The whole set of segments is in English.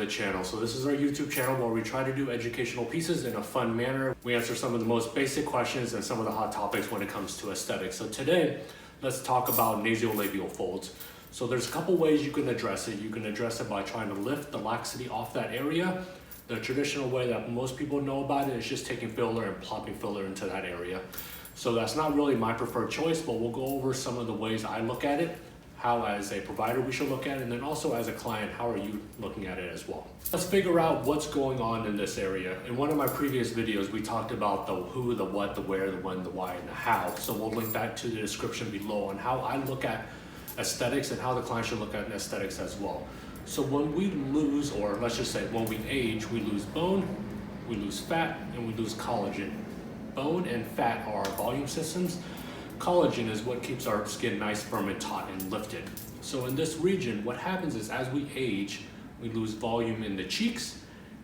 the channel. So this is our YouTube channel where we try to do educational pieces in a fun manner. We answer some of the most basic questions and some of the hot topics when it comes to aesthetics. So today, let's talk about nasolabial folds. So there's a couple ways you can address it. You can address it by trying to lift the laxity off that area. The traditional way that most people know about it is just taking filler and plopping filler into that area. So that's not really my preferred choice, but we'll go over some of the ways I look at it, how as a provider we should look at it, and then also as a client, how are you looking at it as well. Let's figure out what's going on in this area. In one of my previous videos, we talked about the who, the what, the where, the when, the why, and the how. So we'll link that to the description below on how I look at aesthetics and how the client should look at aesthetics as well. So when we lose, or let's just say when we age, we lose bone, we lose fat, and we lose collagen. Bone and fat are our volume systems. Collagen is what keeps our skin nice, firm, and taut and lifted. So in this region, what happens is as we age, we lose volume in the cheeks,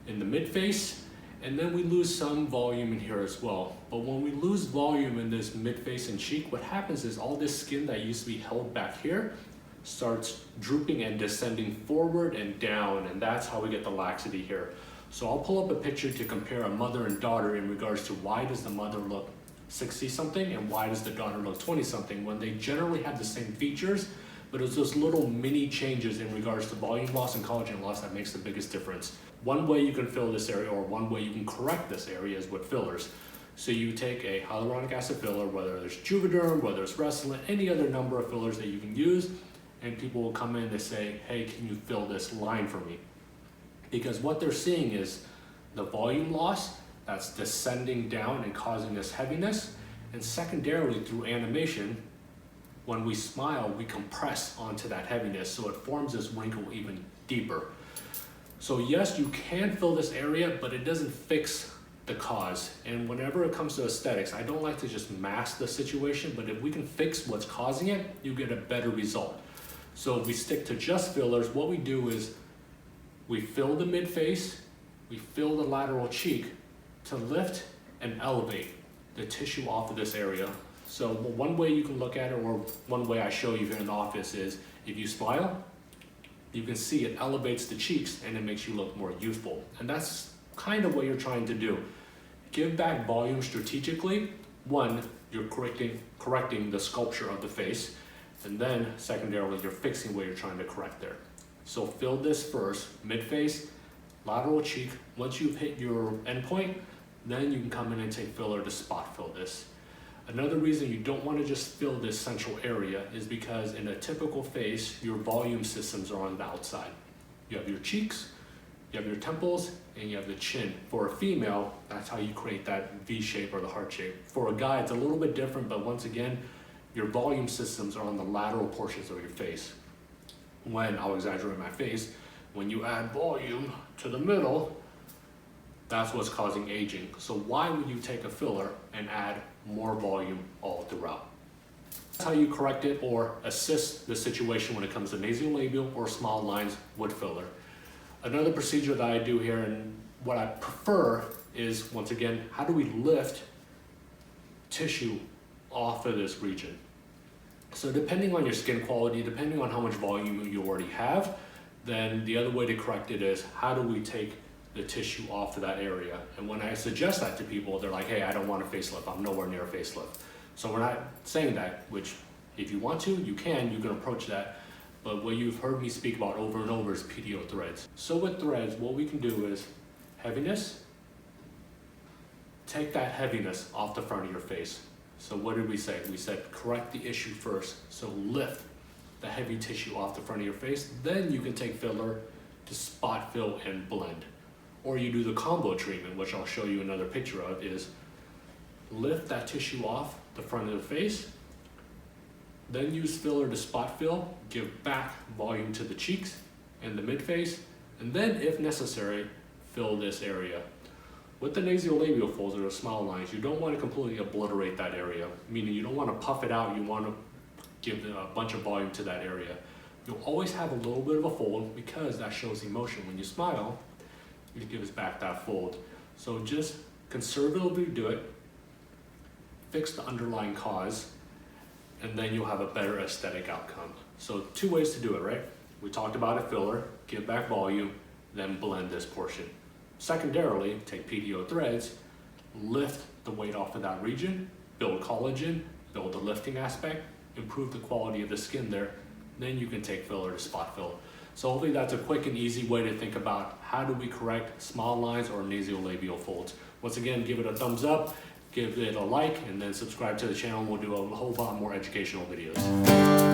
in the mid-face, and then we lose some volume in here as well. But when we lose volume in this mid-face and cheek, what happens is all this skin that used to be held back here starts drooping and descending forward and down, and that's how we get the laxity here. So I'll pull up a picture to compare a mother and daughter in regards to why does the mother look 60 something and why does the daughter look 20 something when they generally have the same features, but it's those little mini changes in regards to volume loss and collagen loss that makes the biggest difference. One way you can fill this area, or one way you can correct this area, is with fillers. So you take a hyaluronic acid filler, whether it's Juvederm, whether it's Restylane, any other number of fillers that you can use, and people will come in and say, hey, can you fill this line for me? Because what they're seeing is the volume loss that's descending down and causing this heaviness, and secondarily through animation, when we smile, we compress onto that heaviness, so it forms this wrinkle even deeper. So yes, you can fill this area, but it doesn't fix the cause. And whenever it comes to aesthetics, I don't like to just mask the situation, but if we can fix what's causing it, you get a better result. So if we stick to just fillers, what we do is we fill the mid-face, we fill the lateral cheek to lift and elevate the tissue off of this area. So one way you can look at it, or one way I show you here in the office, is if you smile, you can see it elevates the cheeks and it makes you look more youthful. And that's kind of what you're trying to do. Give back volume strategically. One, you're correcting the sculpture of the face, and then secondarily, you're fixing what you're trying to correct there. So fill this first, mid-face, lateral cheek. Once you've hit your endpoint, then you can come in and take filler to spot fill this. Another reason you don't want to just fill this central area is because in a typical face, your volume systems are on the outside. You have your cheeks, you have your temples, and you have the chin. For a female, that's how you create that V shape or the heart shape. For a guy, it's a little bit different, but once again, your volume systems are on the lateral portions of your face. When, I'll exaggerate my face, when you add volume to the middle, that's what's causing aging. So why would you take a filler and add more volume all throughout? That's how you correct it or assist the situation when it comes to nasolabial or small lines with filler. Another procedure that I do here, and what I prefer, is once again, how do we lift tissue off of this region? So depending on your skin quality, depending on how much volume you already have, then the other way to correct it is how do we take the tissue off of that area? And when I suggest that to people, they're like, hey, I don't want a facelift. I'm nowhere near a facelift. So we're not saying that, which if you want to, you can approach that. But what you've heard me speak about over and over is PDO threads. So with threads, what we can do is heaviness, take that heaviness off the front of your face. So what did we say? We said correct the issue first. So lift the heavy tissue off the front of your face. Then you can take filler to spot fill and blend. Or you do the combo treatment, which I'll show you another picture of, is lift that tissue off the front of the face, then use filler to spot fill, give back volume to the cheeks and the mid-face, and then if necessary, fill this area. With the nasolabial folds or the smile lines, you don't want to completely obliterate that area, meaning you don't want to puff it out, you want to give a bunch of volume to that area. You'll always have a little bit of a fold because that shows emotion. When you smile, it gives back that fold. So just conservatively do it, fix the underlying cause, and then you'll have a better aesthetic outcome. So two ways to do it, right? We talked about a filler, give back volume, then blend this portion. Secondarily, take PDO Threads, lift the weight off of that region, build collagen, build the lifting aspect, improve the quality of the skin there, then you can take filler to spot fill. So hopefully that's a quick and easy way to think about how do we correct smile lines or nasolabial folds. Once again, give it a thumbs up, give it a like, and then subscribe to the channel. We'll do a whole lot more educational videos.